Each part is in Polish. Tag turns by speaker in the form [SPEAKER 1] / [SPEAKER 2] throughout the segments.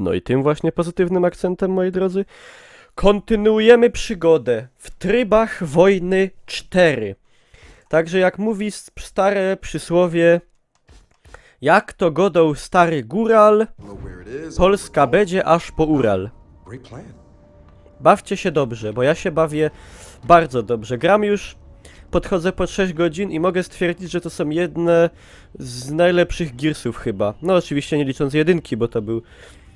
[SPEAKER 1] No i tym właśnie pozytywnym akcentem, moi drodzy, kontynuujemy przygodę w trybach wojny 4. Także jak mówi stare przysłowie, jak to godał stary góral, Polska będzie aż po Ural. Bawcie się dobrze, bo ja się bawię bardzo dobrze. Gram już, podchodzę po 6 godzin i mogę stwierdzić, że to są jedne z najlepszych Gearsów chyba. No oczywiście nie licząc jedynki, bo to był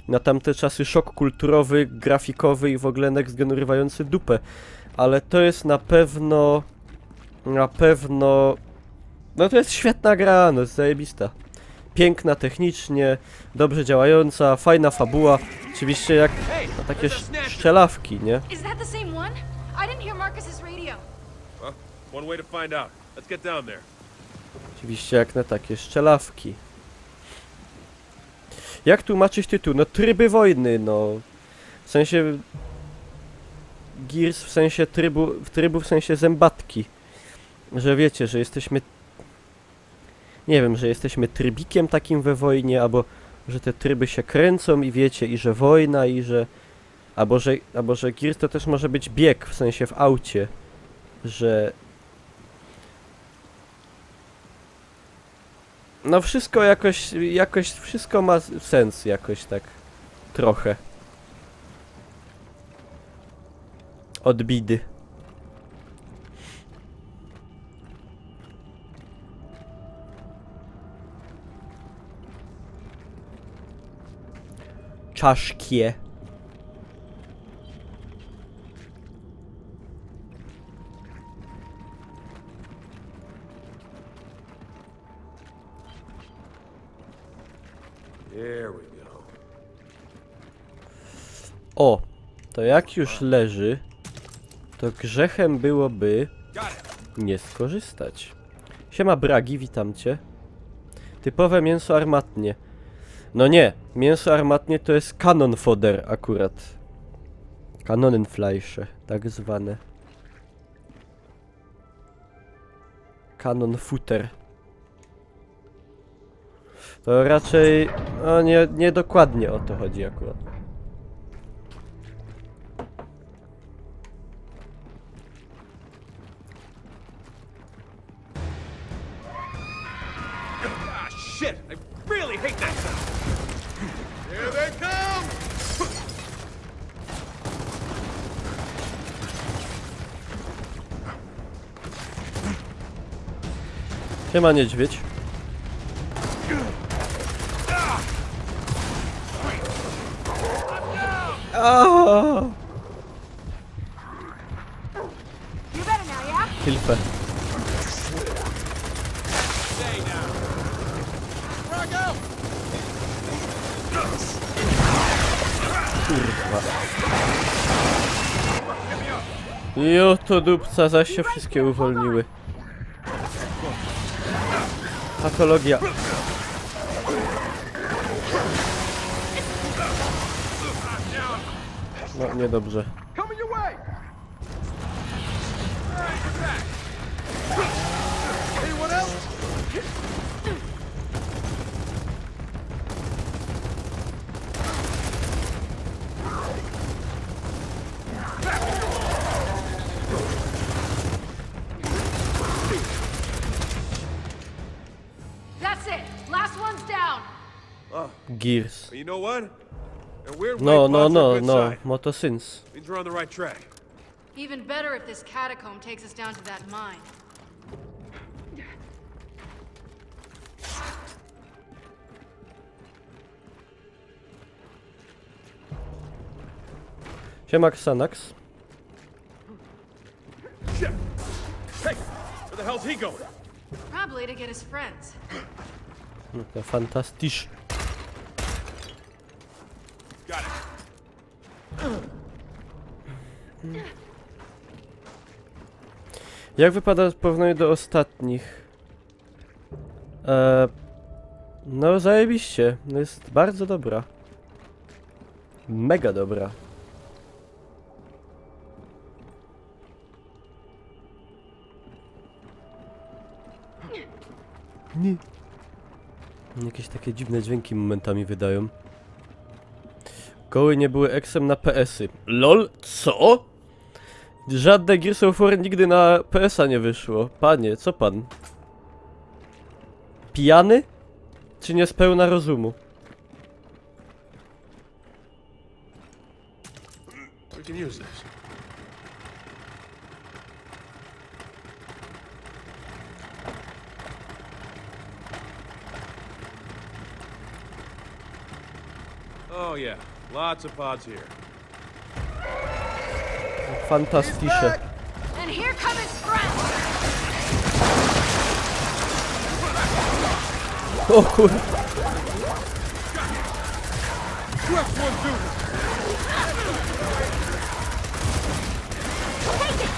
[SPEAKER 1] na tamte czasy szok kulturowy, grafikowy i w ogóle next gen urywający dupę. Ale to jest na pewno... No to jest świetna gra, no jest zajebista. Piękna technicznie, dobrze działająca, fajna fabuła. Oczywiście jak na takie strzelawki, nie? Oczywiście jak na takie strzelawki. Jak tłumaczyć tytuł? No tryby wojny, no. W sensie... Gears w sensie trybu w sensie zębatki. Że wiecie, że jesteśmy... Nie wiem, że jesteśmy trybikiem takim we wojnie, albo że te tryby się kręcą i wiecie, i że wojna, i że... Albo że Gears to też może być bieg, w sensie w aucie. Że... No wszystko jakoś wszystko ma sens jakoś tak. Trochę. Od bidy. Czaszkie. O, to jak już leży, to grzechem byłoby nie skorzystać. Siema Bragi, witam cię. Typowe mięso armatnie. No nie, mięso armatnie to jest kanon fodder akurat. Kanonenfleisze, tak zwane. Kanon futter. To raczej, no nie dokładnie o to chodzi akurat.
[SPEAKER 2] Shit! I really hate that sound! Here they come!
[SPEAKER 1] Siema niedźwiedź. Hilfe. Kurwa. Jo, to dupca, zaś się wszystkie uwolniły. Patologia. No, niedobrze. Gears. No, Motosins.
[SPEAKER 3] Even better if this catacomb takes us down to that mine.
[SPEAKER 1] Siema Xanax.
[SPEAKER 2] Hey, where the hell's he going?
[SPEAKER 3] Probably to get his friends.
[SPEAKER 1] No to fantastycznie.
[SPEAKER 2] Got it.
[SPEAKER 1] Jak wypada w porównaniu do ostatnich? No zajebiście. No jest bardzo dobra. Mega dobra. Nie. Jakieś takie dziwne dźwięki momentami wydają. Goły nie były eksem na PS-y. LOL? Co? Żadne Gears of War nigdy na PS-a nie wyszło. Panie, co pan? Pijany? Czy niespełna rozumu?
[SPEAKER 2] We can use this. Oh yeah, lots of pods here.
[SPEAKER 1] Fantastysze.
[SPEAKER 3] And here come his friends!
[SPEAKER 1] O kur...
[SPEAKER 3] Take it!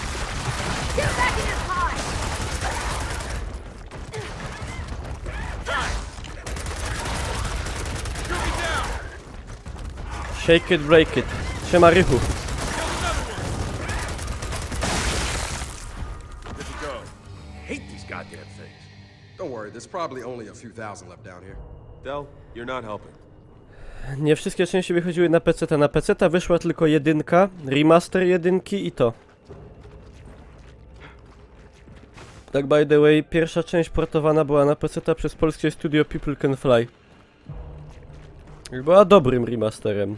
[SPEAKER 3] Get back in his pod!
[SPEAKER 1] Shake it, break it. Siema Rychu.
[SPEAKER 2] Good to go. Hate these goddamn things.
[SPEAKER 4] Don't worry, there's probably only a few thousand left down here.
[SPEAKER 2] Del, you're not helping.
[SPEAKER 1] Nie wszystkie części wychodziły na PC-ta. Na PC-ta wyszła tylko jedynka, remaster jedynki i to. Tak by the way, pierwsza część portowana była na PC-ta przez polskie studio People Can Fly. Była dobrym remasterem.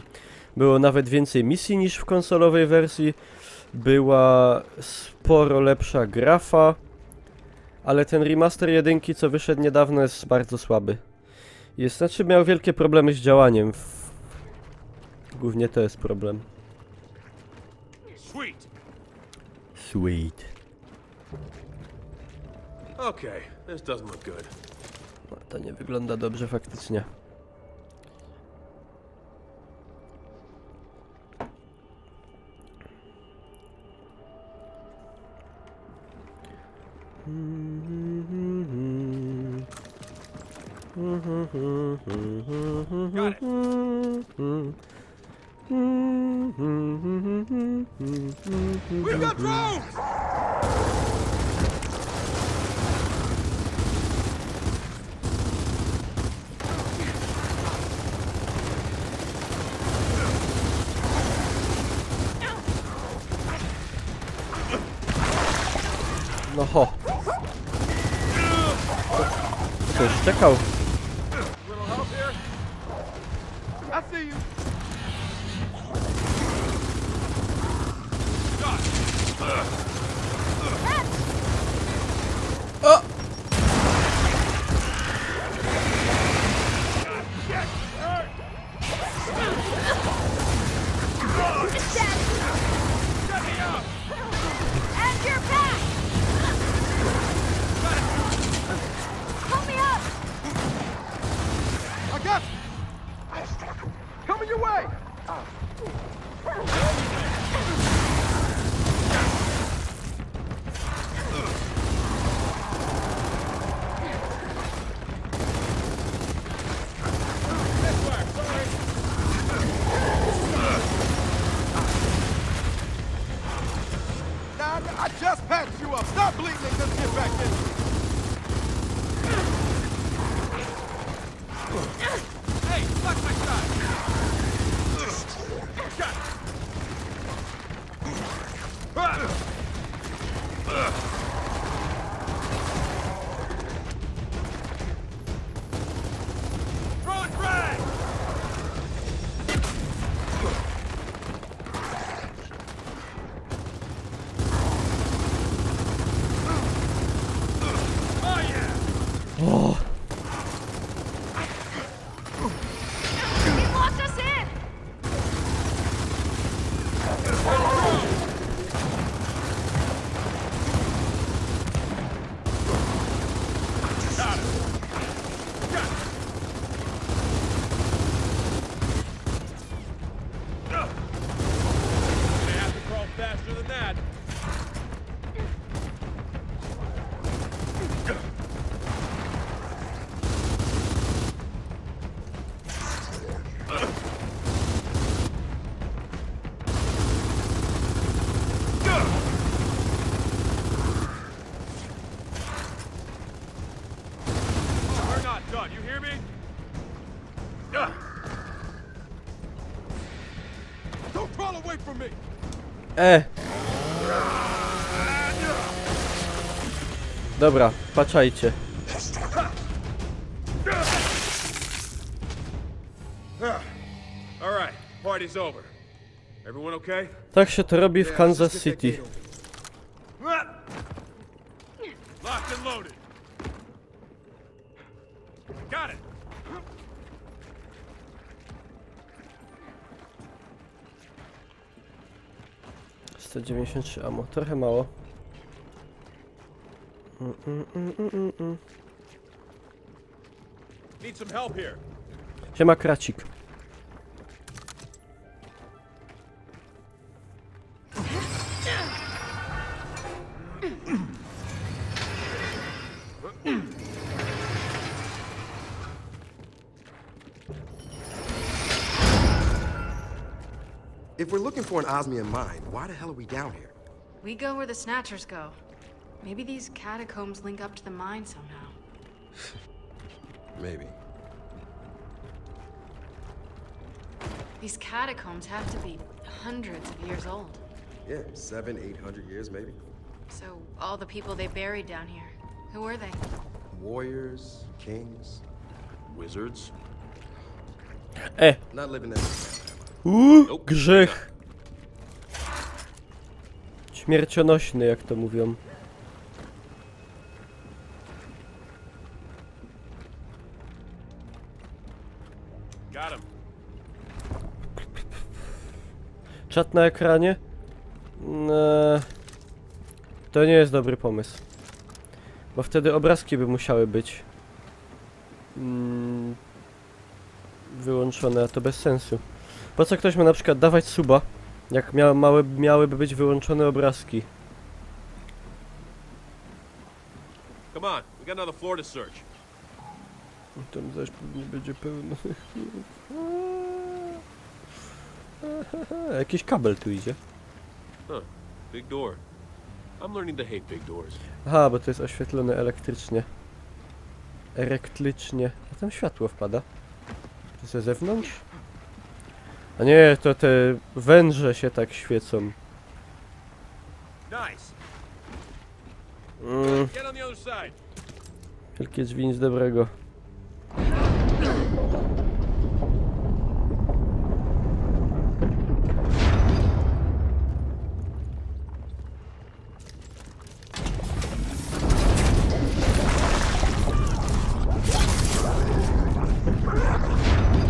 [SPEAKER 1] Było nawet więcej misji niż w konsolowej wersji. Była sporo lepsza grafa. Ale ten remaster jedynki, co wyszedł niedawno, jest bardzo słaby. Znaczy miał wielkie problemy z działaniem. Głównie to jest problem.
[SPEAKER 2] Sweet.
[SPEAKER 1] Sweet.
[SPEAKER 2] Okay, this doesn't look good.
[SPEAKER 1] No, to nie wygląda dobrze faktycznie.
[SPEAKER 2] Got it. We've got drones!
[SPEAKER 1] No ho. Ktoś czekał.
[SPEAKER 2] Little help here? I see you.
[SPEAKER 1] O!
[SPEAKER 3] And you're back! Help me up!
[SPEAKER 4] I got you! Coming your way! Nah, I just patched you up. Stop bleeding and just get back in.
[SPEAKER 2] Hey, fuck my side! Throwing frag! Oh yeah!
[SPEAKER 1] O!
[SPEAKER 3] He locked us in!
[SPEAKER 2] Got it! Got it! Gonna have to crawl faster than that. We're not done, you hear me?
[SPEAKER 1] Dobra, patrzajcie.
[SPEAKER 2] All right, party's over. Everyone okay?
[SPEAKER 1] Tak się to robi w Kansas City.
[SPEAKER 2] Locked and loaded. Got it.
[SPEAKER 1] 193 ammo, trochę mało.
[SPEAKER 2] Need some help here.
[SPEAKER 1] Siema kracik.
[SPEAKER 5] If we're looking for an osmium mine, why the hell are we down here?
[SPEAKER 3] We go where the Snatchers go. Maybe these catacombs link up to the mine somehow.
[SPEAKER 5] Maybe.
[SPEAKER 3] These catacombs have to be hundreds of years old.
[SPEAKER 5] Yeah, 700, 800 years maybe.
[SPEAKER 3] So, all the people they buried down here, who were they?
[SPEAKER 5] Warriors, kings,
[SPEAKER 2] Wizards.
[SPEAKER 5] not living that.
[SPEAKER 1] Grzech. Śmiercionośny, jak to mówią.
[SPEAKER 2] Got him.
[SPEAKER 1] Czat na ekranie? To nie jest dobry pomysł. Bo wtedy obrazki by musiały być wyłączone, a to bez sensu. Po co ktoś ma na przykład dawać suba, jak miałyby być wyłączone obrazki?
[SPEAKER 2] Come on, we got another floor to search.
[SPEAKER 1] Tam zaś pewnie będzie pełno. Jakiś kabel tu idzie.
[SPEAKER 2] Huh, big door. I'm learning to hate big doors.
[SPEAKER 1] Aha, bo to jest oświetlone elektrycznie. Elektrycznie. A tam światło wpada. To ze zewnątrz? A nie, to te węże się tak świecą.
[SPEAKER 2] Nice. Get on the other side.
[SPEAKER 1] Wielkie drzwi, nic dobrego.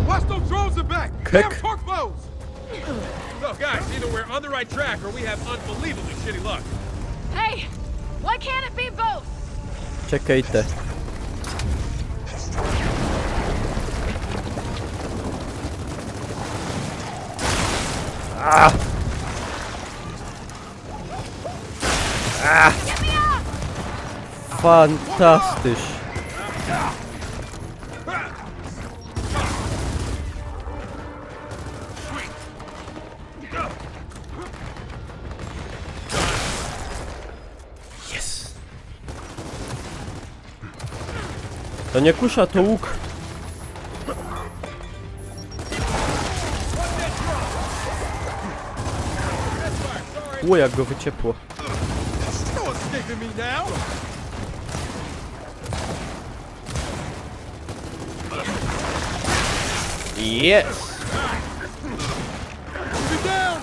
[SPEAKER 4] Watch those drones in back!
[SPEAKER 1] Kick.
[SPEAKER 4] Damn torque bows!
[SPEAKER 2] So guys, either we're on the right track or we have unbelievably shitty luck.
[SPEAKER 3] Hey! Why can't it be both?
[SPEAKER 1] Czekaj te. Fantastysz. Yes. To nie kusza, to łuk. O, jak go wyciepło.
[SPEAKER 4] No escaping me now!
[SPEAKER 1] Yes.
[SPEAKER 4] Be down!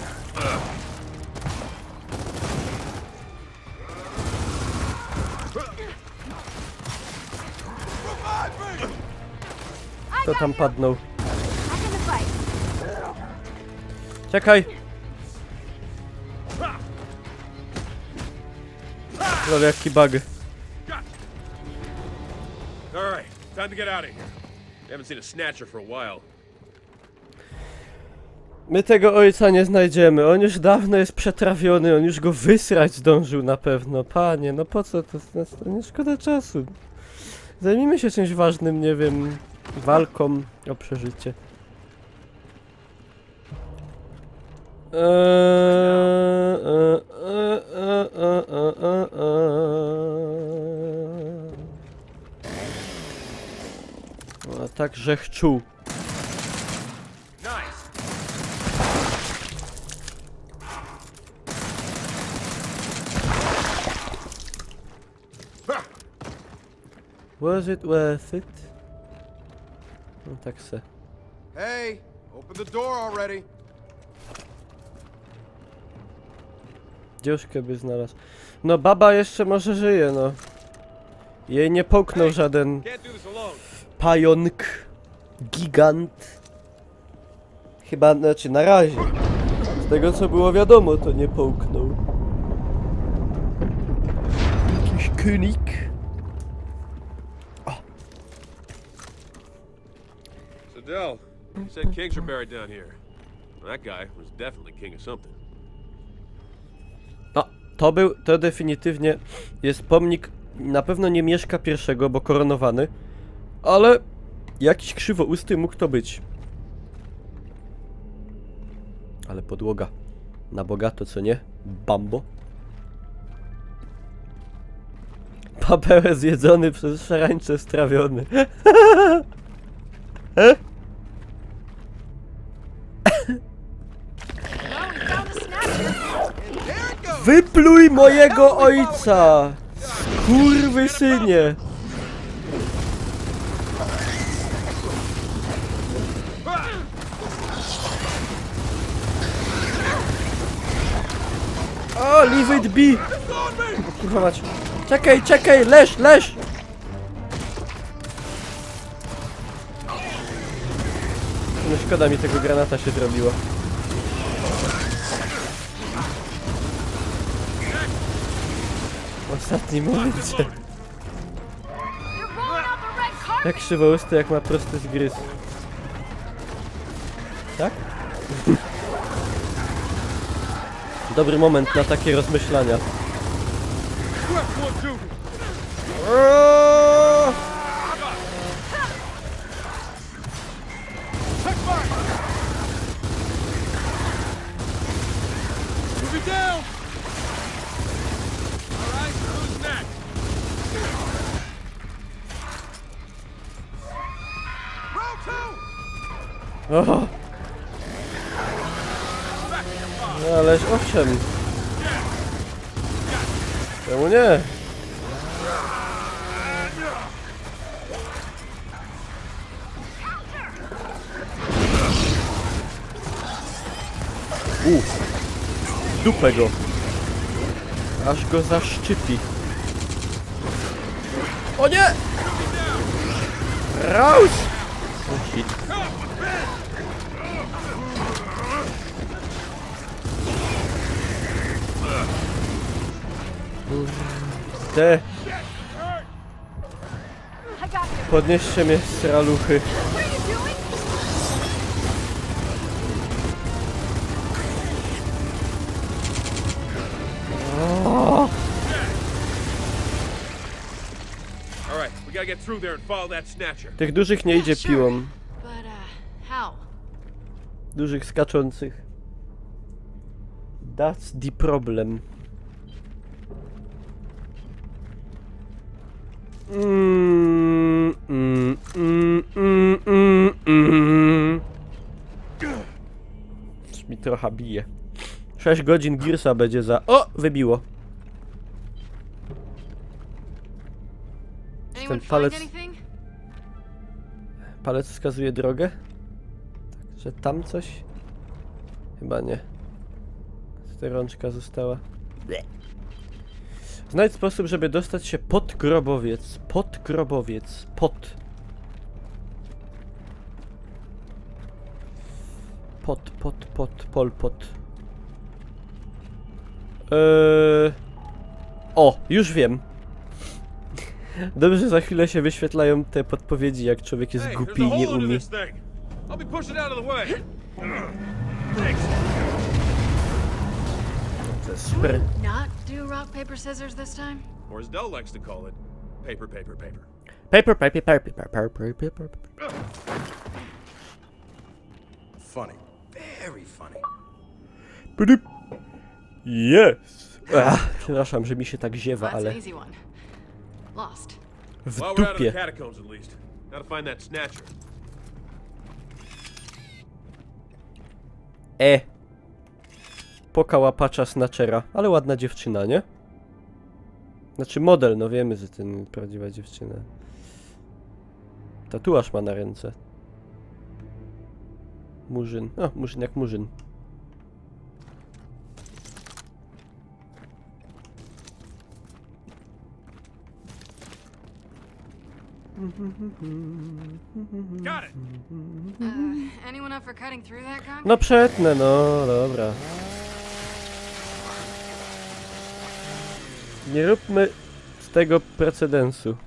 [SPEAKER 4] Revive me!
[SPEAKER 1] Kto tam padnął? Czekaj. Lol, jaki bug.
[SPEAKER 2] All right, time to get out of here. Haven't seen a snatcher for a while.
[SPEAKER 1] My tego ojca nie znajdziemy. On już dawno jest przetrawiony. On już go wysrać zdążył na pewno. Panie, no po co to? To nie szkoda czasu. Zajmijmy się czymś ważnym, nie wiem, walką o przeżycie. A także chcą.
[SPEAKER 2] Nice.
[SPEAKER 1] Was it worth it? No tak se.
[SPEAKER 4] Hey, open the door already.
[SPEAKER 1] Dziuszkę by znalazł. No baba jeszcze może żyje, no. Jej nie połknął żaden
[SPEAKER 2] Can't do this alone.
[SPEAKER 1] pająk. Gigant. Chyba, znaczy na razie. Z tego co było wiadomo, to nie połknął. Jakiś König.
[SPEAKER 2] So Del, you said kings are buried down here. Well, that guy was definitely king of something.
[SPEAKER 1] No, to definitywnie jest pomnik, na pewno nie Mieszka I, bo koronowany, ale jakiś krzywousty mógł to być. Ale podłoga na bogato, co nie? Bambo. Papełę zjedzony przez szarańcze strawiony.
[SPEAKER 3] Well, we found the snatcher.
[SPEAKER 4] There it goes.
[SPEAKER 1] Wypluj mojego ojca! Skurwysynie! O, leave it be! O, kurwa mać. Czekaj, czekaj, leż, leż! No szkoda mi tego granata się zrobiło. W ostatnim momencie.
[SPEAKER 3] You're rolling out the red carpet.
[SPEAKER 1] Jak krzywousty, jak ma prosty zgryz. Tak? Dobry moment na takie rozmyślania.
[SPEAKER 2] Move it down! Alright, who's next?
[SPEAKER 4] Row 2.
[SPEAKER 1] O! No ależ owszem. Czemu nie? Dupę go. Aż go zaszczypi. O nie! Raus! O shit. Te.
[SPEAKER 3] I got you.
[SPEAKER 1] Podnieście mnie z raluchy.
[SPEAKER 3] What are you doing?
[SPEAKER 2] Alright, we gotta get through there and follow that snatcher.
[SPEAKER 1] Tych dużych nie idzie
[SPEAKER 3] Sure.
[SPEAKER 1] piłą.
[SPEAKER 3] But, how?
[SPEAKER 1] Dużych skaczących. That's the problem. Coś mi trochę bije. 6 godzin Gearsa będzie za... O! Wybiło.
[SPEAKER 3] Anyone
[SPEAKER 1] Ten palec...
[SPEAKER 3] find anything?
[SPEAKER 1] Palec wskazuje drogę? Że tam coś? Chyba nie. Tutaj rączka została. Znajdź sposób, żeby dostać się pod grobowiec. Pod grobowiec. Pod. Pol pot. O, już wiem. Dobrze, za chwilę się wyświetlają te podpowiedzi, jak człowiek jest
[SPEAKER 2] Hey,
[SPEAKER 1] głupi
[SPEAKER 2] there's
[SPEAKER 1] i
[SPEAKER 2] a
[SPEAKER 1] nie
[SPEAKER 2] hole in
[SPEAKER 1] umie.
[SPEAKER 2] this thing. I'll be pushing out of the way. Thanks.
[SPEAKER 1] To jest super.
[SPEAKER 3] Not do rock, paper, scissors this time?
[SPEAKER 2] Or as Del likes to call it, paper, paper, paper.
[SPEAKER 1] Paper.
[SPEAKER 5] Funny. Very funny.
[SPEAKER 1] Pdyp. Yes! Przepraszam, że mi się tak ziewa,
[SPEAKER 3] That's
[SPEAKER 1] ale
[SPEAKER 3] an easy one. Lost.
[SPEAKER 1] w
[SPEAKER 2] Well, we're out of the
[SPEAKER 1] dupie.
[SPEAKER 2] catacombs at least. Gotta find that snatcher.
[SPEAKER 1] Poka łapacza Snatchera, ale ładna dziewczyna, nie? Znaczy model, no wiemy, że to nie prawdziwa dziewczyna. Tatuaż ma na ręce. Murzyn. O, murzyn jak murzyn.
[SPEAKER 2] Got it.
[SPEAKER 3] Anyone up for cutting through that gunk?
[SPEAKER 1] No przetnę, no dobra. Nie róbmy z tego precedensu.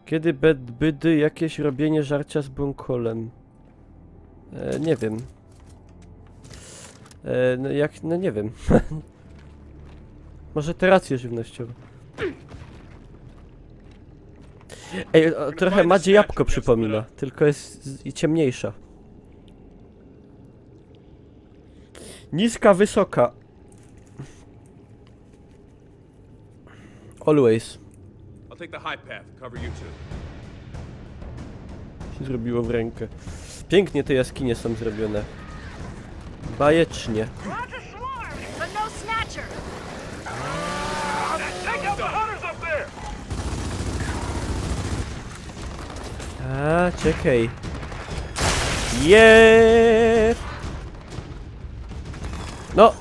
[SPEAKER 1] Kiedy bydy jakieś robienie żarcia z bąkolem? Nie wiem. No jak, no nie wiem. Może te racje żywnościowe. Ej, trochę Madzie Jabłko przypomina, tylko jest i ciemniejsza. Niska, wysoka. Always.
[SPEAKER 2] I'll take the high path. Cover you two.
[SPEAKER 1] Się zrobiło w rękę. Pięknie te jaskinie są zrobione. Bajecznie.
[SPEAKER 3] But no snatcher!
[SPEAKER 4] Take out the hunters up there!
[SPEAKER 1] A, czekaj. Yeah! No!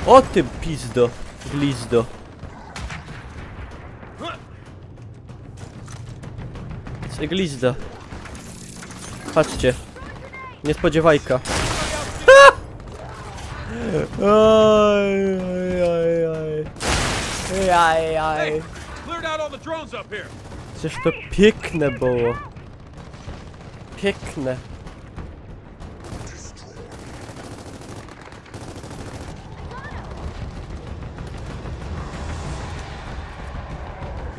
[SPEAKER 1] O ty pizdo, glizdo. Co glizda. Patrzcie. Niespodziewajka. Oj, oj, oj, oj. Oj, oj.
[SPEAKER 2] Cleared out all the drones up here.
[SPEAKER 1] Przecież to piękne było. Piękne.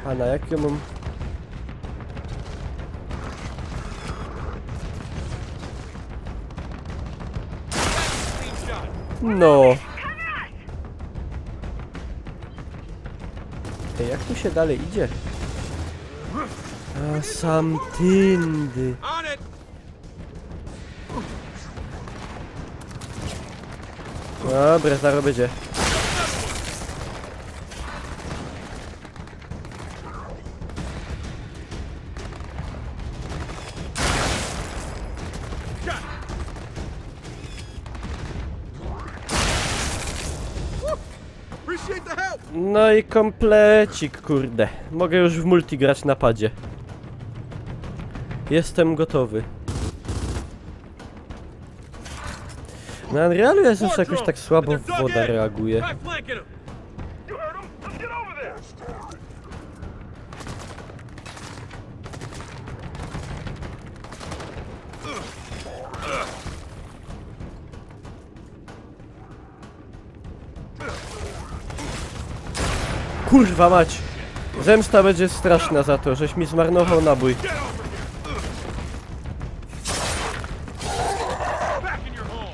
[SPEAKER 1] A na jakie mam...
[SPEAKER 2] Clean shot.
[SPEAKER 1] No. Ej, jak tu się dalej idzie? A sam tyndy.
[SPEAKER 2] On it.
[SPEAKER 1] Dobra, zaraz będzie.
[SPEAKER 4] Appreciate the help!
[SPEAKER 1] No i komplecik, kurde. Mogę już w multi grać na padzie. Jestem gotowy. Na Unrealu jest już jakoś tak słabo woda reaguje.
[SPEAKER 2] Try flanking him.
[SPEAKER 4] You heard him? Let's get over there!
[SPEAKER 1] Kurwa mać! Zemsta będzie straszna za to, żeś mi zmarnował nabój.
[SPEAKER 2] Get over here. Back in your home.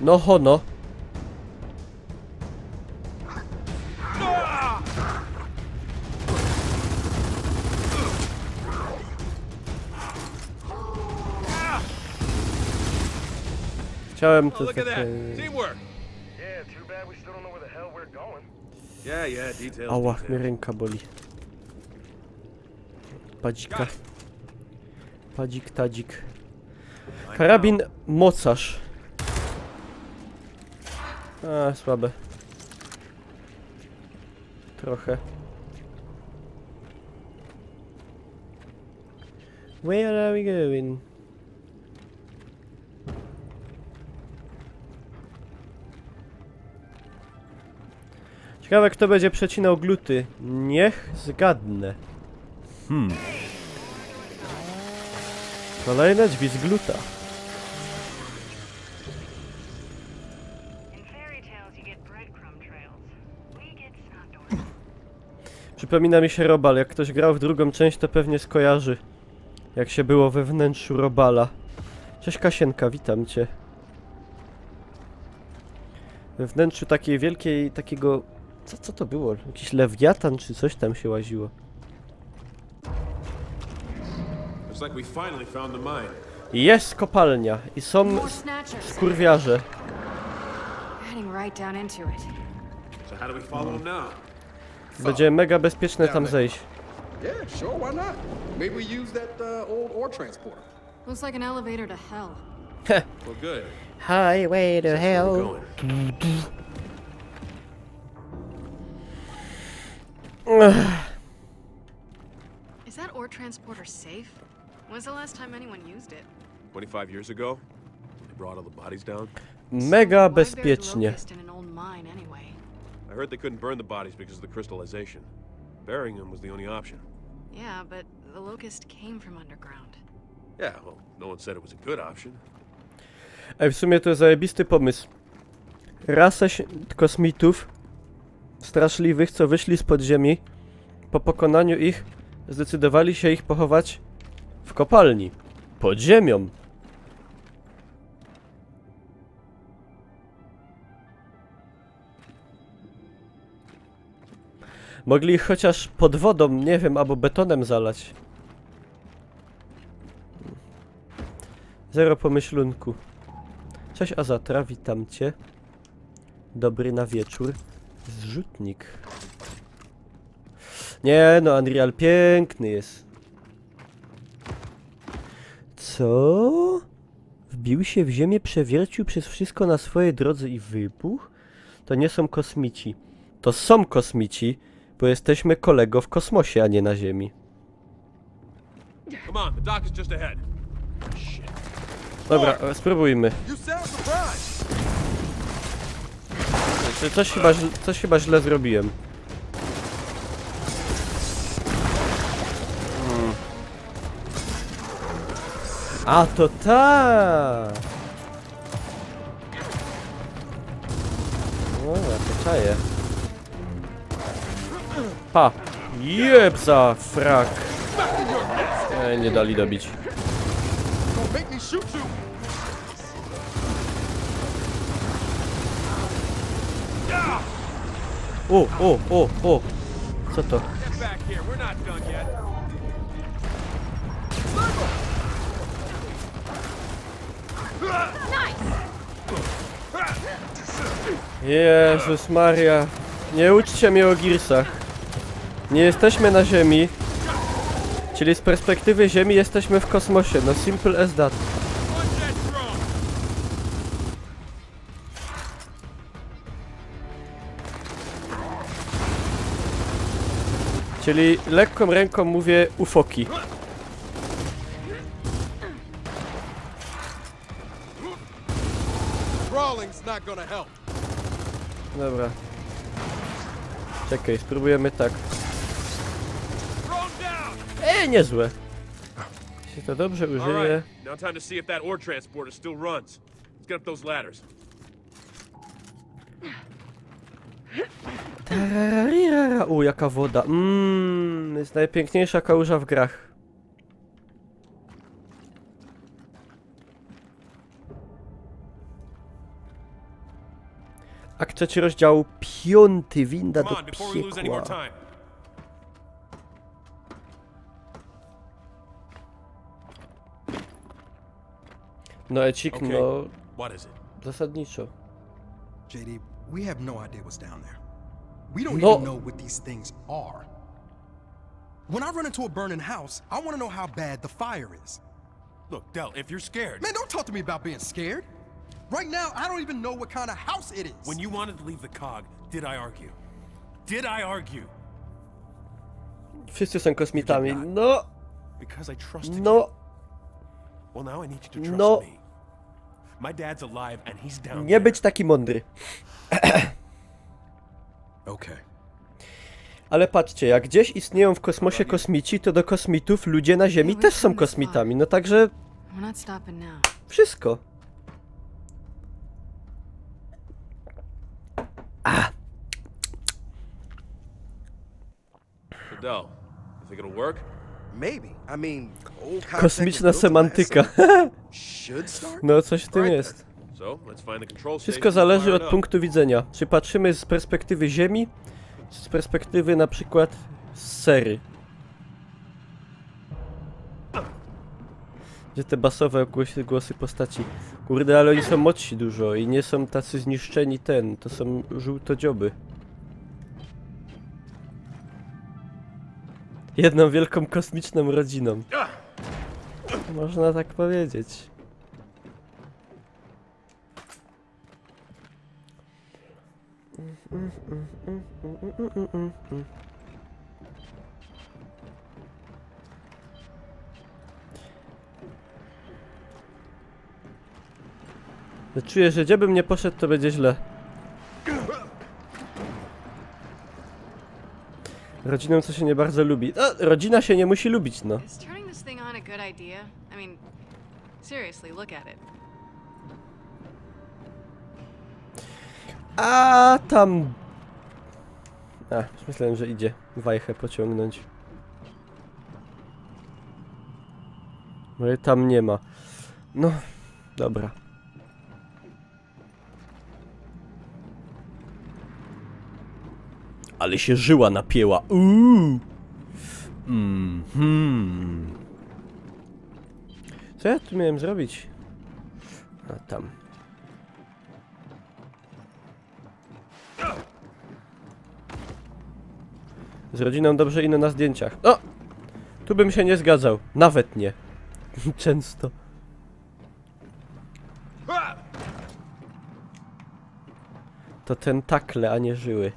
[SPEAKER 1] No hono. Chciałem
[SPEAKER 2] Oh,
[SPEAKER 1] to
[SPEAKER 2] look at that.
[SPEAKER 1] takie...
[SPEAKER 2] Teamwork.
[SPEAKER 4] Yeah, too bad we still don't know where the hell we're going.
[SPEAKER 2] Yeah, details.
[SPEAKER 1] Ała,
[SPEAKER 2] details.
[SPEAKER 1] mnie ręka boli. Padzika. Padzik, tadzik. Karabin mocarz. A, słabe. Trochę. Where are we going? Ciekawe, kto będzie przecinał gluty. Niech zgadnę. Kolejne drzwi z gluta.
[SPEAKER 3] In fairy tales you get breadcrumb trails. We get snot.
[SPEAKER 1] Przypomina mi się Robal. Jak ktoś grał w drugą część, to pewnie skojarzy, jak się było we wnętrzu Robala. Cześć Kasienka, witam cię. We wnętrzu takiej wielkiej, takiego... Co to było? Jakiś lewiatan czy coś tam się łaziło.
[SPEAKER 2] Looks like we finally found the mine.
[SPEAKER 1] Jest kopalnia i są
[SPEAKER 3] More snatchers.
[SPEAKER 1] skurwiarze.
[SPEAKER 3] Heading right down into it.
[SPEAKER 2] So how do we follow them now?
[SPEAKER 1] Będzie mega bezpieczne tam zejść.
[SPEAKER 5] Yeah, sure, why not? Maybe we use that old ore transporter.
[SPEAKER 3] Looks like an elevator to hell.
[SPEAKER 2] Well, good.
[SPEAKER 1] Highway to
[SPEAKER 2] Where
[SPEAKER 1] hell.
[SPEAKER 2] we're going.
[SPEAKER 3] Is that ore transporter safe? When's the last time anyone used it?
[SPEAKER 2] 25 years ago, they brought all the bodies down.
[SPEAKER 1] Mega
[SPEAKER 3] Why bury the
[SPEAKER 1] bezpiecznie.
[SPEAKER 3] Locust in an old mine anyway?
[SPEAKER 2] I heard they couldn't burn the bodies because of the crystallization. Burying them was the only option.
[SPEAKER 3] Yeah, but the Locust came from underground.
[SPEAKER 2] Yeah, well, no one said it was a good option.
[SPEAKER 1] Ej, w sumie to jest zajebisty pomysł. Rasa kosmitów straszliwych, co wyszli z podziemi, po pokonaniu ich zdecydowali się ich pochować w kopalni. Pod ziemią. Mogli ich chociaż pod wodą, nie wiem, albo betonem zalać. Zero pomyślunku. Cześć Azatra, witam cię. Dobry na wieczór. Zrzutnik. Nie no, Unreal piękny jest. Co? Wbił się w ziemię, przewiercił przez wszystko na swojej drodze i wybuchł? To nie są kosmici. To są kosmici, bo jesteśmy kolego w kosmosie, a nie na ziemi.
[SPEAKER 2] Come on, the dock is just ahead. Shit.
[SPEAKER 1] Dobra, spróbujmy.
[SPEAKER 4] You sound surprised.
[SPEAKER 1] Czy coś chyba źle zrobiłem. A to ta. No, ja to czaję. Pa! Jeb za frak! Nie dali dobić.
[SPEAKER 4] Don't make me shoot you.
[SPEAKER 1] O! Co to?
[SPEAKER 2] Get back here, we're not done yet.
[SPEAKER 1] Jezus Maria. Nie uczcie mnie o Gearsach. Nie jesteśmy na Ziemi. Czyli z perspektywy Ziemi jesteśmy w kosmosie. No simple as that.
[SPEAKER 2] One dead drone.
[SPEAKER 1] Czyli lekką ręką mówię ufoki.
[SPEAKER 4] Crawling's not gonna help.
[SPEAKER 1] Dobra. Czekaj, spróbujemy tak.
[SPEAKER 2] Drone down.
[SPEAKER 1] Niezłe. Jeśli to dobrze
[SPEAKER 2] All
[SPEAKER 1] użyję.
[SPEAKER 2] right, now time to see if that ore transporter still runs. Let's get up those ladders.
[SPEAKER 1] Tararira. Jaka woda. Jest najpiękniejsza kałuża w grach. Akt 3, rozdział 5. Winda
[SPEAKER 2] Come
[SPEAKER 1] do
[SPEAKER 2] on, before we lose any more
[SPEAKER 1] piekła.
[SPEAKER 2] time.
[SPEAKER 1] No Ecik,
[SPEAKER 2] Okay.
[SPEAKER 1] no
[SPEAKER 2] What is it?
[SPEAKER 1] zasadniczo.
[SPEAKER 5] JD, we have no idea what's down there. We don't
[SPEAKER 1] No.
[SPEAKER 5] even know what these things are. When I run into a burning house, I want to know how bad the fire is.
[SPEAKER 2] Look, Del, if you're scared.
[SPEAKER 5] Man, don't talk to me about being scared. Right now, I don't even know what kind of house it is.
[SPEAKER 2] When you wanted to leave the cog, did I argue? Did I argue?
[SPEAKER 1] Wszyscy są kosmitami. No,
[SPEAKER 2] Because I trusted you.
[SPEAKER 1] no,
[SPEAKER 2] Well, now I need you to trust
[SPEAKER 1] no.
[SPEAKER 2] me. My dad's alive and he's down
[SPEAKER 1] Nie
[SPEAKER 2] there.
[SPEAKER 1] być taki mądry.
[SPEAKER 5] Okay.
[SPEAKER 1] Ale patrzcie, jak gdzieś istnieją w kosmosie kosmici, to do kosmitów ludzie na Ziemi też są kosmitami. No także
[SPEAKER 3] We're not stopping now.
[SPEAKER 1] wszystko.
[SPEAKER 2] So, Del, you think it'll work?
[SPEAKER 5] Maybe. I mean, old
[SPEAKER 1] Kosmiczna semantyka.
[SPEAKER 5] should start.
[SPEAKER 1] No coś w tym
[SPEAKER 5] Right
[SPEAKER 1] jest.
[SPEAKER 5] then.
[SPEAKER 2] So, let's find the control
[SPEAKER 1] Wszystko
[SPEAKER 2] station and
[SPEAKER 1] zależy
[SPEAKER 2] fire
[SPEAKER 1] od
[SPEAKER 2] it up.
[SPEAKER 1] punktu widzenia. Czy patrzymy z perspektywy Ziemi, czy z perspektywy na przykład Sery. Gdzie te basowe głosy postaci. Kurde, ale oni są młodsi dużo i nie są tacy zniszczeni to są żółtodzioby. Jedną wielką kosmiczną rodziną. Można tak powiedzieć. Czuję, że gdzie bym nie poszedł, to będzie źle. Rodziną, co się nie bardzo lubi. Rodzina się nie musi lubić, no.
[SPEAKER 3] Is turning this thing on a good idea? I mean, seriously, look at it.
[SPEAKER 1] A tam... już myślałem, że idzie wajchę pociągnąć. No i tam nie ma. No, dobra. Ale się żyła napięła. Co ja tu miałem zrobić? A tam. Z rodziną dobrze ino na zdjęciach. O! Tu bym się nie zgadzał. Nawet nie. Często. To tentakle, a nie żyły.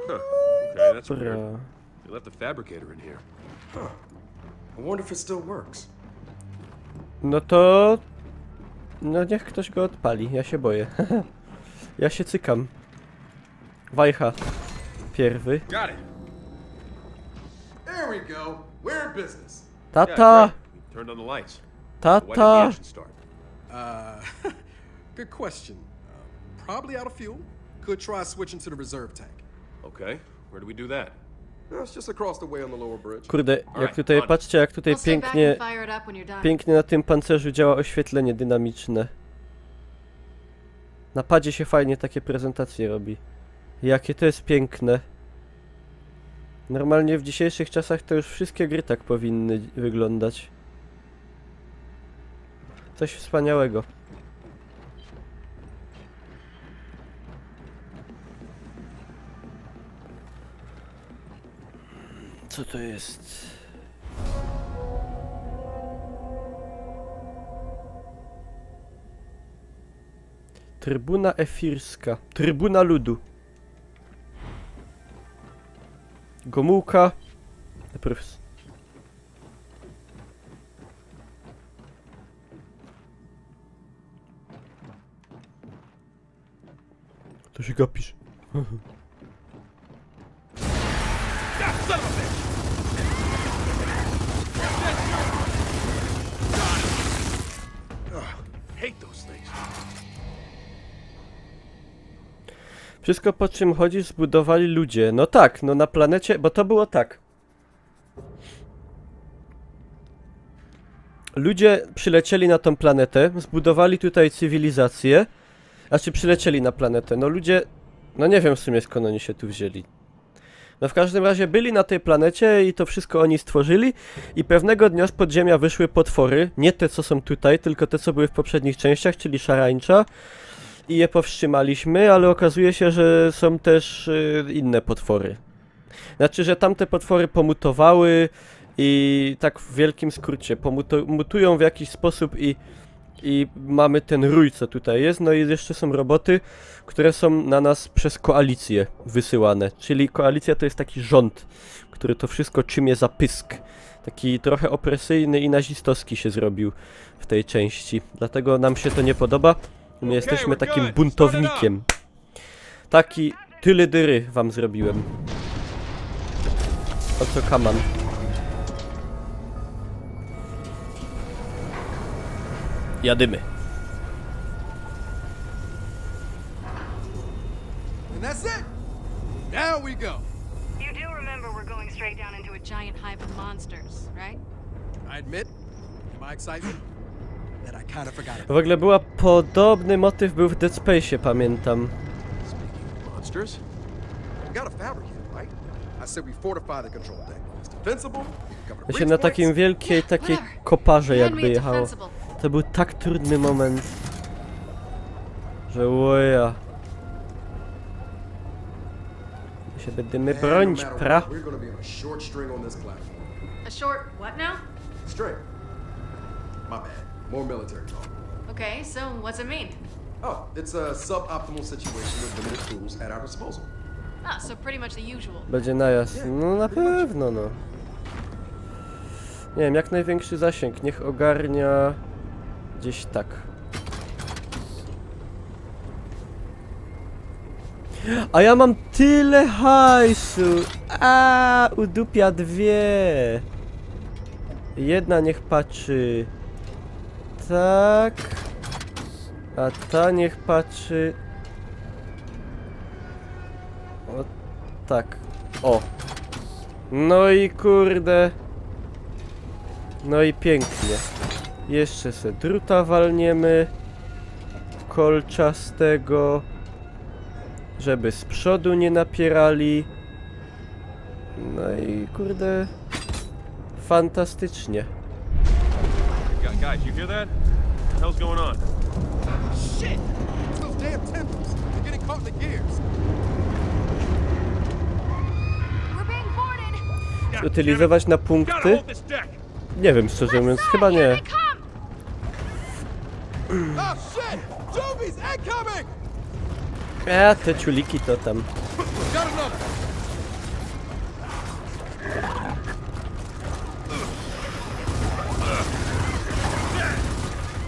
[SPEAKER 2] Okay, that's weird.
[SPEAKER 1] Bra.
[SPEAKER 2] They left the fabricator in here.
[SPEAKER 6] I wonder if it still works.
[SPEAKER 1] No to... No niech ktoś go odpali, ja się boję. Ja się cykam. Wajcha. Pierwy.
[SPEAKER 2] Got it.
[SPEAKER 6] There we go. We're in business.
[SPEAKER 2] Yeah,
[SPEAKER 1] Tata!
[SPEAKER 2] great. We turned on the lights. Why did the
[SPEAKER 1] Tata!
[SPEAKER 2] engine start?
[SPEAKER 6] Good question. Probably out of fuel. Could try switching to the reserve tank.
[SPEAKER 2] Okay, where do we do that?
[SPEAKER 6] It's just across the way on the lower bridge.
[SPEAKER 1] Kurde, jak tutaj, patrzcie jak tutaj
[SPEAKER 3] I'll stay back
[SPEAKER 1] pięknie...
[SPEAKER 3] and fire it up when you're done.
[SPEAKER 1] Pięknie na tym pancerzu działa oświetlenie dynamiczne. Na padzie się fajnie takie prezentacje robi. Jakie to jest piękne. Normalnie w dzisiejszych czasach to już wszystkie gry tak powinny wyglądać. Coś wspaniałego. Co to jest? Trybuna Efirska. Trybuna Ludu. Gomułka. Najpierw... To się gapisz.
[SPEAKER 2] Hate those things.
[SPEAKER 1] Wszystko, po czym chodzisz, zbudowali ludzie. No tak, no na planecie, bo to było tak. Ludzie przylecieli na tą planetę, zbudowali tutaj cywilizację. Znaczy przylecieli na planetę, no ludzie... No nie wiem w sumie skąd oni się tu wzięli. No w każdym razie byli na tej planecie i to wszystko oni stworzyli. I pewnego dnia z podziemia wyszły potwory. Nie te co są tutaj, tylko te co były w poprzednich częściach, czyli szarańcza. I je powstrzymaliśmy, ale okazuje się, że są też inne potwory. Znaczy, że tamte potwory pomutowały i tak w wielkim skrócie mutują w jakiś sposób i mamy ten rój, co tutaj jest. No i jeszcze są roboty, które są na nas przez koalicję wysyłane. Czyli koalicja to jest taki rząd, który to wszystko czymie za pysk. Taki trochę opresyjny i nazistowski się zrobił w tej części. Dlatego nam się to nie podoba. My jesteśmy takim buntownikiem. Taki tyle dyry wam zrobiłem. O co kaman? Jadymy.
[SPEAKER 4] And that's it. Down we go.
[SPEAKER 3] You do remember we're going straight down into a giant hive of monsters, right?
[SPEAKER 4] I admit, my excitement,
[SPEAKER 5] that I kind of forgot about.
[SPEAKER 1] W ogóle była podobny motyw był w Dead Space'ie, pamiętam.
[SPEAKER 2] Speaking of monsters,
[SPEAKER 6] We got a fabricator, right? I said we fortify the control deck. It's defensible. Cover
[SPEAKER 1] Ja
[SPEAKER 6] the
[SPEAKER 1] się
[SPEAKER 6] breach
[SPEAKER 1] na
[SPEAKER 6] points.
[SPEAKER 1] takim wielkiej takiej
[SPEAKER 3] Whatever.
[SPEAKER 1] koparze
[SPEAKER 3] Hand
[SPEAKER 1] jakby
[SPEAKER 3] me it
[SPEAKER 1] jechało.
[SPEAKER 3] defensible.
[SPEAKER 1] To był tak trudny moment, że łoja. My się będziemy
[SPEAKER 6] And no
[SPEAKER 1] bronić,
[SPEAKER 6] matter
[SPEAKER 1] pra.
[SPEAKER 6] what, we're gonna be on a short string on this platform.
[SPEAKER 3] A short what now?
[SPEAKER 6] String. My bad. More military talk.
[SPEAKER 3] Okay, so what's it mean?
[SPEAKER 6] Oh, it's a suboptimal situation with limited tools at our disposal.
[SPEAKER 3] Ah, so pretty much the usual.
[SPEAKER 1] Będzie najazd. No na pewno, no. Nie wiem, jak największy zasięg. Niech ogarnia gdzieś tak. A ja mam tyle hajsu! A, udupia dwie! Jedna niech patrzy. Tak. A ta niech patrzy. O, tak. O. No i kurde. No i pięknie. Jeszcze se druta walniemy. Kolczastego. Żeby z przodu nie napierali. No i kurde. Fantastycznie.
[SPEAKER 2] guys, you hear that? What the hell's going on?
[SPEAKER 6] Shit! It's those damn tendrils. They're getting caught in the gears.
[SPEAKER 3] We're being boarded!
[SPEAKER 1] Utylizować na
[SPEAKER 2] Gotta
[SPEAKER 1] punkty?
[SPEAKER 2] hold this deck!
[SPEAKER 1] Nie wiem, szczerze mówiąc, chyba nie.
[SPEAKER 3] Here they come!
[SPEAKER 6] Oh shit! Juvies incoming!
[SPEAKER 1] A te ciuliki to tam.
[SPEAKER 6] Got another.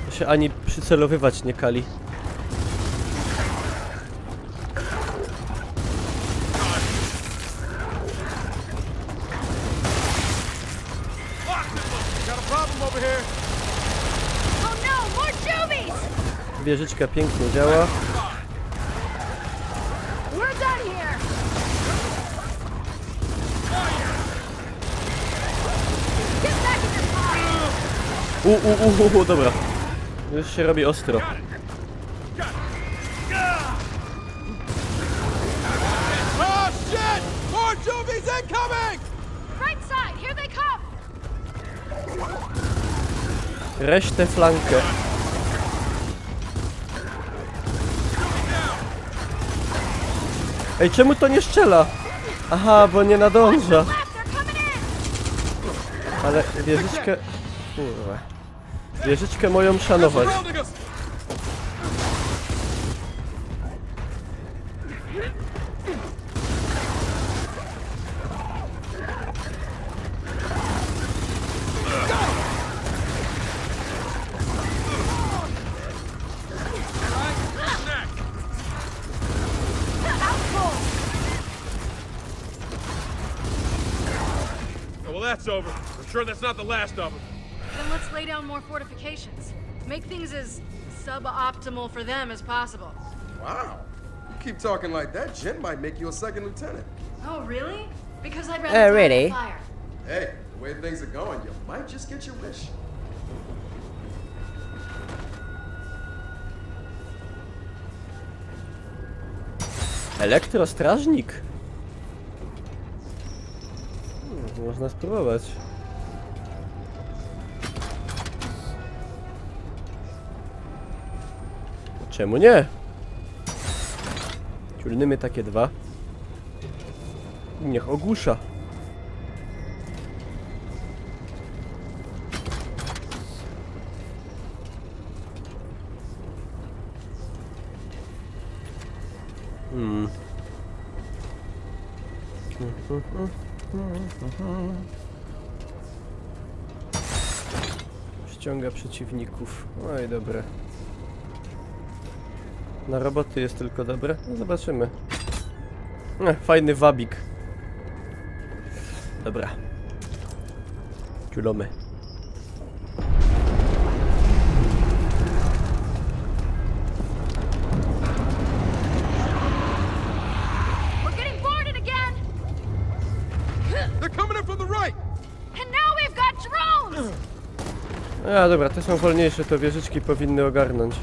[SPEAKER 1] To się ani przycelowywać nie kali.
[SPEAKER 6] Got a problem over here.
[SPEAKER 3] Oh no, more Juvies!
[SPEAKER 1] Wieżyczka pięknie działa.
[SPEAKER 3] We're done here! Get back in the car!
[SPEAKER 1] Dobra. Już się robi ostro.
[SPEAKER 6] Oh shit! More Juvies incoming!
[SPEAKER 3] Right side, here they come!
[SPEAKER 1] Resztę flankę. Ej, czemu to nie strzela? Aha, bo nie nadąża.
[SPEAKER 3] Left, they're coming in!
[SPEAKER 1] Ale wieżyczkę... Kurwa. Wieżyczkę moją szanować.
[SPEAKER 6] Surrounding us!
[SPEAKER 2] Oh, well, that's over. I'm sure that's not the last of them.
[SPEAKER 3] Then let's lay down more fortifications. Make things as suboptimal for them as possible.
[SPEAKER 6] Wow. You keep talking like that, Jen might make you a second lieutenant.
[SPEAKER 3] Oh, really? Because I'd rather die
[SPEAKER 1] really?
[SPEAKER 3] in the fire.
[SPEAKER 6] Hey, the way things are going, you might just get your wish.
[SPEAKER 1] Elektrostrażnik. Można spróbować. Czemu nie? Ciulnymy takie dwa. Niech ogłusza. Ściąga przeciwników. Oj, dobre. Na roboty jest tylko dobre. No zobaczymy. Fajny wabik. Dobra. Ciulomy.
[SPEAKER 3] We're getting boarded again!
[SPEAKER 6] They're coming in from the right!
[SPEAKER 3] And now we've got drones!
[SPEAKER 1] A dobra, te są wolniejsze, to wieżyczki powinny ogarnąć.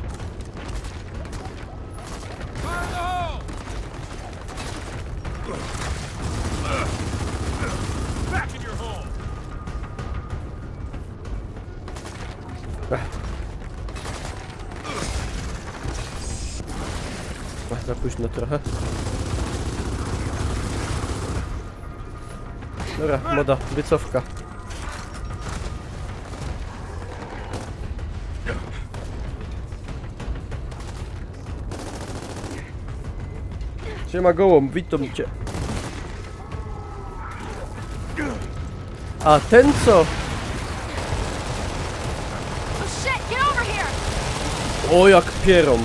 [SPEAKER 1] Za późno trochę. Dobra, moda, wycofka. Siema gołąb, witam cię. A ten co?
[SPEAKER 3] Oh shit, get over here!
[SPEAKER 1] O, jak pierą.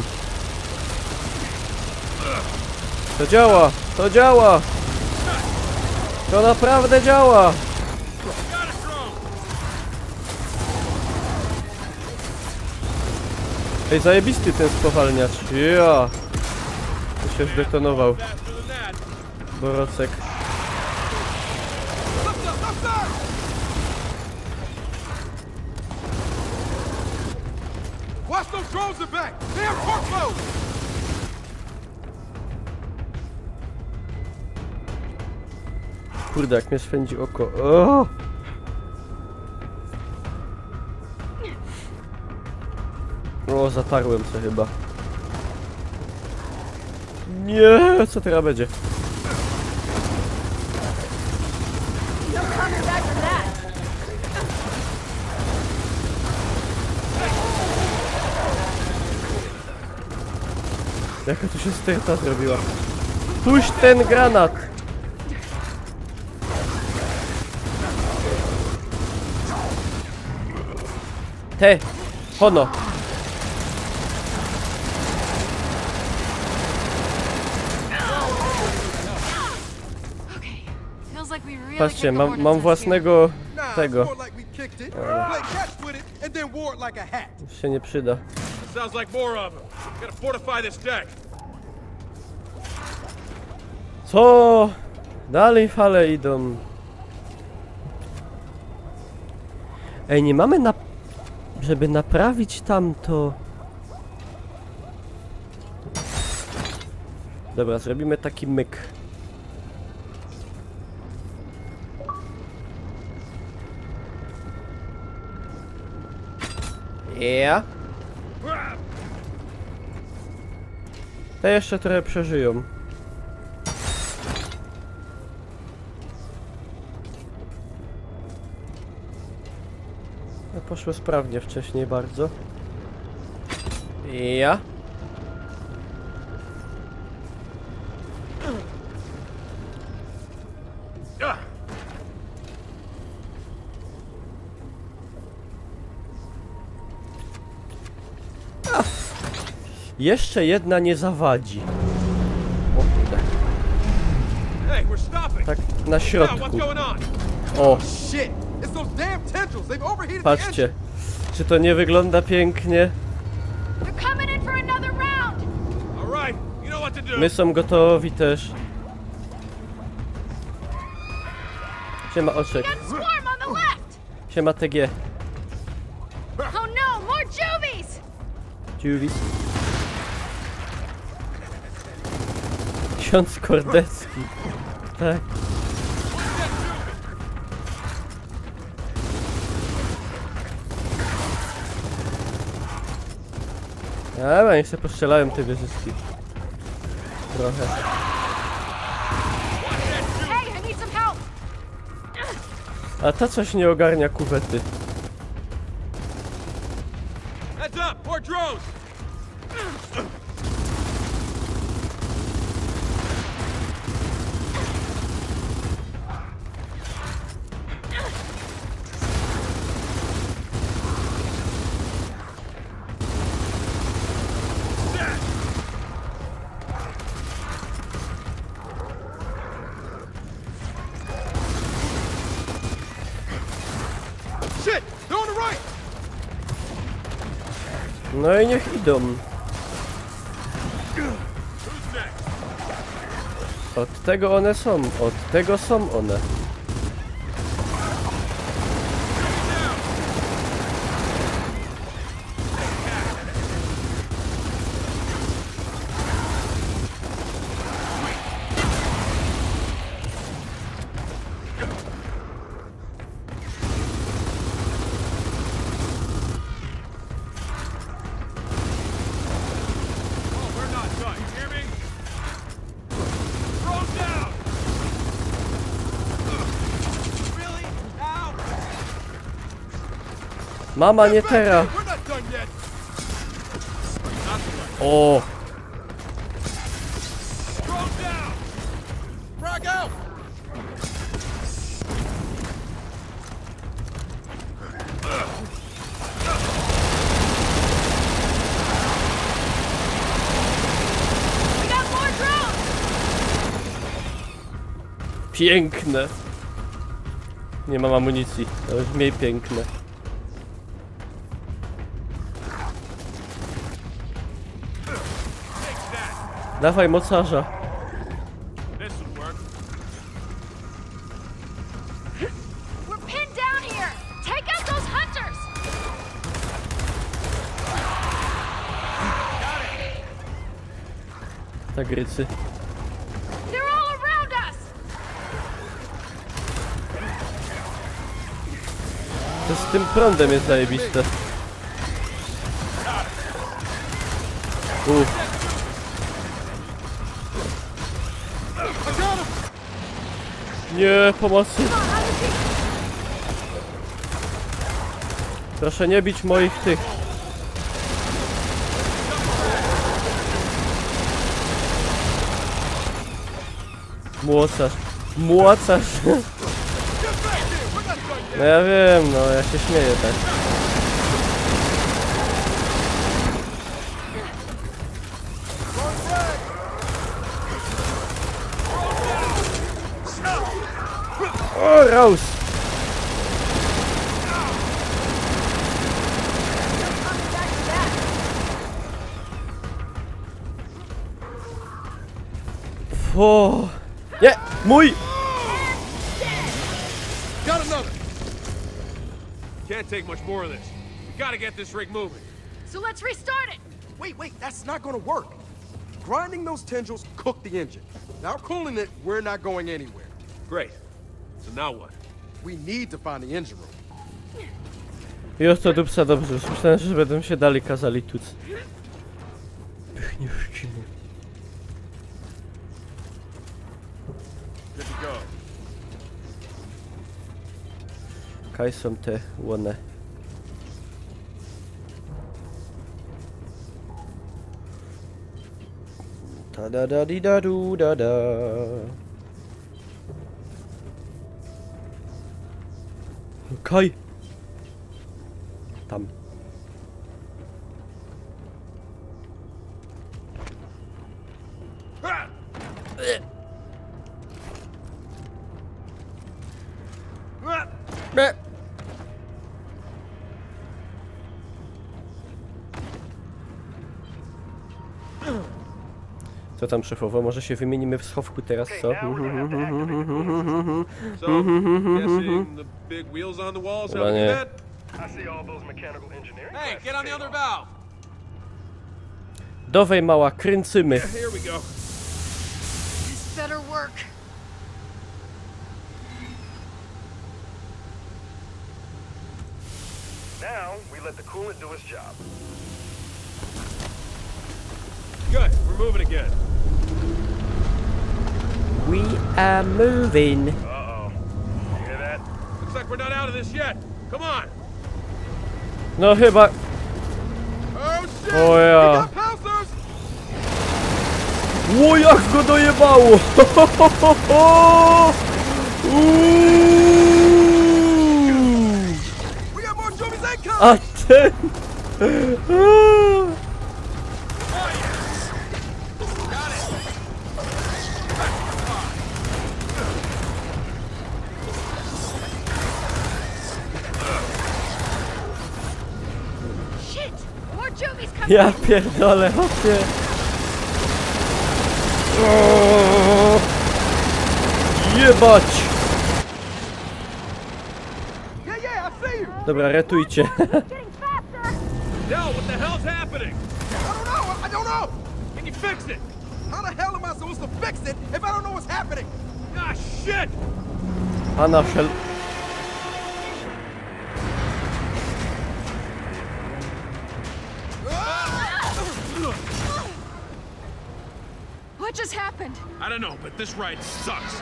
[SPEAKER 1] To działa, to działa. To naprawdę działa. Ej, zajebisty ten spowalniacz. Ja. Tu się zdetonował. Borocek.
[SPEAKER 4] Watch those drones in back! Damn workload!
[SPEAKER 1] Kurde, jak mnie swędzi oko. O! O, zatarłem się chyba. Nie, co teraz będzie?
[SPEAKER 3] No coming back from that!
[SPEAKER 1] Jaka tu się sterta zrobiła? Puść ten granat! Te! Hono!
[SPEAKER 3] Okay, feels like we really
[SPEAKER 1] Patrzcie,
[SPEAKER 3] kicked the hornet's
[SPEAKER 1] mam
[SPEAKER 3] nest
[SPEAKER 1] własnego
[SPEAKER 4] Nah, it's
[SPEAKER 1] tego.
[SPEAKER 4] more like we kicked it, played catch with it, and then wore it like a hat.
[SPEAKER 1] Już się nie przyda.
[SPEAKER 2] Sounds like more of them. Gotta fortify this deck.
[SPEAKER 1] Co? Dalej fale idą. Ej, nie mamy żeby naprawić tamto. Dobra, zrobimy taki myk. Ja. Te jeszcze trochę przeżyją. No, poszło sprawnie wcześniej bardzo. Ja. Jeszcze jedna nie zawadzi. O kurde.
[SPEAKER 2] Hey, we're stopping.
[SPEAKER 1] Tak na
[SPEAKER 2] Now,
[SPEAKER 1] środku.
[SPEAKER 2] what's going on?
[SPEAKER 1] O,
[SPEAKER 4] Shit! It's those damn tendrils! They've overheated the
[SPEAKER 1] patrzcie.
[SPEAKER 4] engine!
[SPEAKER 1] Czy to nie wygląda pięknie?
[SPEAKER 3] They're coming in for another round!
[SPEAKER 2] All right, you know what to do.
[SPEAKER 1] My są gotowi też. Siema Oczek.
[SPEAKER 3] Got swarm on the left!
[SPEAKER 1] Siema TG.
[SPEAKER 3] Oh no, more juvies!
[SPEAKER 1] Dziuwis. Ksiądz Kordecki. Tak. Dobra, niech się postrzelają te wieżyczki. Trochę.
[SPEAKER 3] Hey, I need some help!
[SPEAKER 1] A ta coś nie ogarnia kuwety.
[SPEAKER 2] Heads up, more drones.
[SPEAKER 4] Shit! They're on the right!
[SPEAKER 1] No i niech idą. Od tego one są, od tego są one. Mama, nie teraz!
[SPEAKER 4] We're not done yet.
[SPEAKER 1] O!
[SPEAKER 4] Throw down. Frag out.
[SPEAKER 3] We got more drones!
[SPEAKER 1] Piękne! Nie mam amunicji, to już mniej piękne. Dawaj mocarza.
[SPEAKER 2] This would work.
[SPEAKER 3] We're pinned down here! Take out those hunters!
[SPEAKER 1] Tagrycy.
[SPEAKER 3] They're all around us!
[SPEAKER 1] To z tym prądem jest zajebiste. Nie, pomocy. Proszę nie bić moich tych. Młocarz. Młocarz. No ja wiem, no ja się śmieję tak. O, Rose! O! Nie! Mój!
[SPEAKER 4] Got another.
[SPEAKER 2] Can't take much more of this. We gotta get this rig moving.
[SPEAKER 3] So let's restart it!
[SPEAKER 6] Wait, that's not gonna work. Grinding those tendrils cooked the engine. Now cooling it, we're not going anywhere.
[SPEAKER 2] Great. So now what?
[SPEAKER 6] We need to find the engine room.
[SPEAKER 1] Już to dupsa dobrze, już myślałem, że będą się dalej kazali tuc. Pychniuszcimy.
[SPEAKER 2] Good to go.
[SPEAKER 1] Kaj są te łone. Ta da da di da du da da. Kaj! Tam. Nie. Co tam szefowo? Może się wymienimy w schowku teraz, co?
[SPEAKER 2] So, guessing the big wheels on the walls help
[SPEAKER 1] Panie.
[SPEAKER 2] you that?
[SPEAKER 7] I see all those mechanical engineering.
[SPEAKER 2] Hey, get on the other valve.
[SPEAKER 1] Dowej mała, kręcymy.
[SPEAKER 2] Here we go.
[SPEAKER 3] This better work.
[SPEAKER 7] Now we let the coolant do its job.
[SPEAKER 2] Good. We're moving again.
[SPEAKER 1] We are moving.
[SPEAKER 7] Uh-oh. You hear that?
[SPEAKER 2] Looks like we're not out of this yet. Come on.
[SPEAKER 1] No chyba...
[SPEAKER 4] Oh shit.
[SPEAKER 1] O
[SPEAKER 4] We
[SPEAKER 1] ja.
[SPEAKER 4] got pouncers.
[SPEAKER 1] Ło, jak go dojebało!
[SPEAKER 4] We got more zombies incoming.
[SPEAKER 1] A ten...
[SPEAKER 3] Shit! More Juvies coming!
[SPEAKER 1] Ja pierdolę, hopie. Jebać!
[SPEAKER 4] Yeah, I see you.
[SPEAKER 1] Dobra, ratujcie.
[SPEAKER 2] Dell, what the hell's happening?
[SPEAKER 4] I don't know.
[SPEAKER 2] Can you fix it?
[SPEAKER 4] How the hell am I supposed to fix it if I don't know what's happening?
[SPEAKER 2] Ah, shit!
[SPEAKER 1] A na wszel...
[SPEAKER 3] What just happened?
[SPEAKER 2] I don't know, but this ride sucks.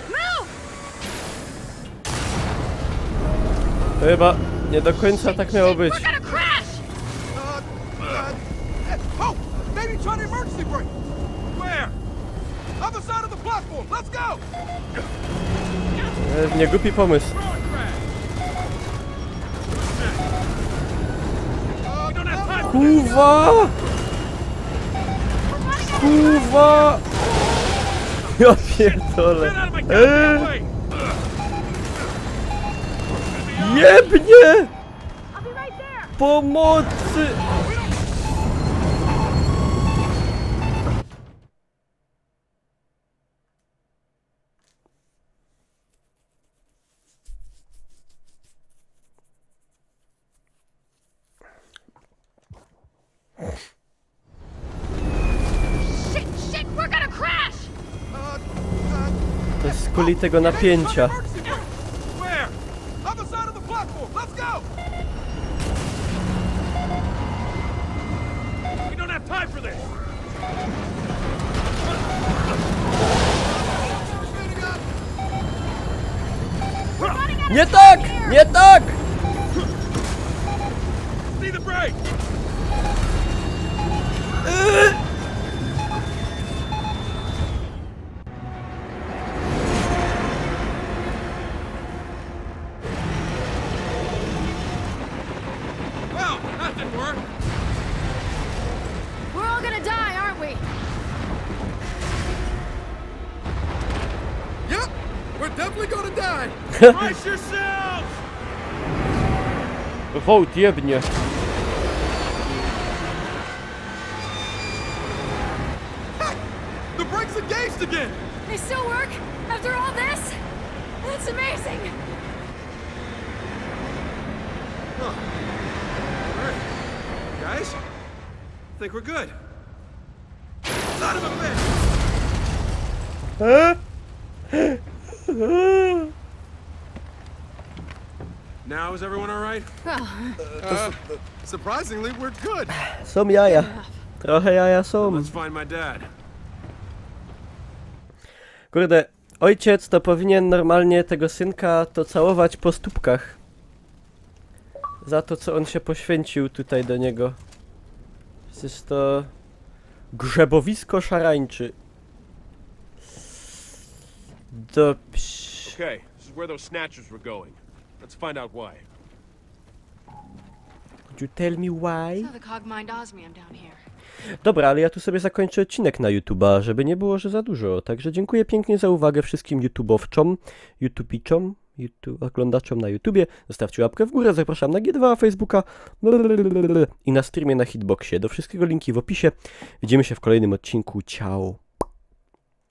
[SPEAKER 3] Move!
[SPEAKER 1] Chyba nie do końca tak miało być.
[SPEAKER 3] We're gonna crash!
[SPEAKER 6] Oh! Maybe try the emergency brake! Where? Other side of the platform! Let's go!
[SPEAKER 1] Nie głupi pomysł. Kurwa! Kurwa! Ja pierdolę. Jebnie! Pomocy!
[SPEAKER 3] Shit, we're gonna crash!
[SPEAKER 1] To jest z kuli tego napięcia.
[SPEAKER 6] Emergency brake! Where? Other side of the platform! Let's go!
[SPEAKER 2] We don't have time for this!
[SPEAKER 1] Nie tak! Nie tak!
[SPEAKER 2] See the brake!
[SPEAKER 6] Well, that didn't work.
[SPEAKER 3] We're all gonna die, aren't we?
[SPEAKER 6] Yep, we're definitely gonna die.
[SPEAKER 2] Brace yourselves!
[SPEAKER 1] Wołt jebnie.
[SPEAKER 6] The brake's engaged again.
[SPEAKER 3] They still work? After all this? That's amazing!
[SPEAKER 6] All right, guys, I think we're good. Son of a bitch! Now is everyone all right? Surprisingly, we're good.
[SPEAKER 1] Są jaja. Trochę jaja są.
[SPEAKER 2] Let's find my dad.
[SPEAKER 1] Kurde, ojciec to powinien normalnie tego synka to całować po stópkach. Za to, co on się poświęcił tutaj do niego. Przecież to... Grzebowisko szarańczy. Dobrze.
[SPEAKER 2] Okay, this is where those snatchers were going. Let's find out why.
[SPEAKER 1] Could you tell me why?
[SPEAKER 3] So the Cogmind Osmium down here.
[SPEAKER 1] Dobra, ale ja tu sobie zakończę odcinek na YouTube'a, żeby nie było, że za dużo. Także dziękuję pięknie za uwagę wszystkim YouTubeowczom, YouTubiczom, oglądaczom na YouTubie. Zostawcie łapkę w górę, zapraszam na G2, Facebooka i na streamie na Hitboxie. Do wszystkiego linki w opisie. Widzimy się w kolejnym odcinku. Ciao.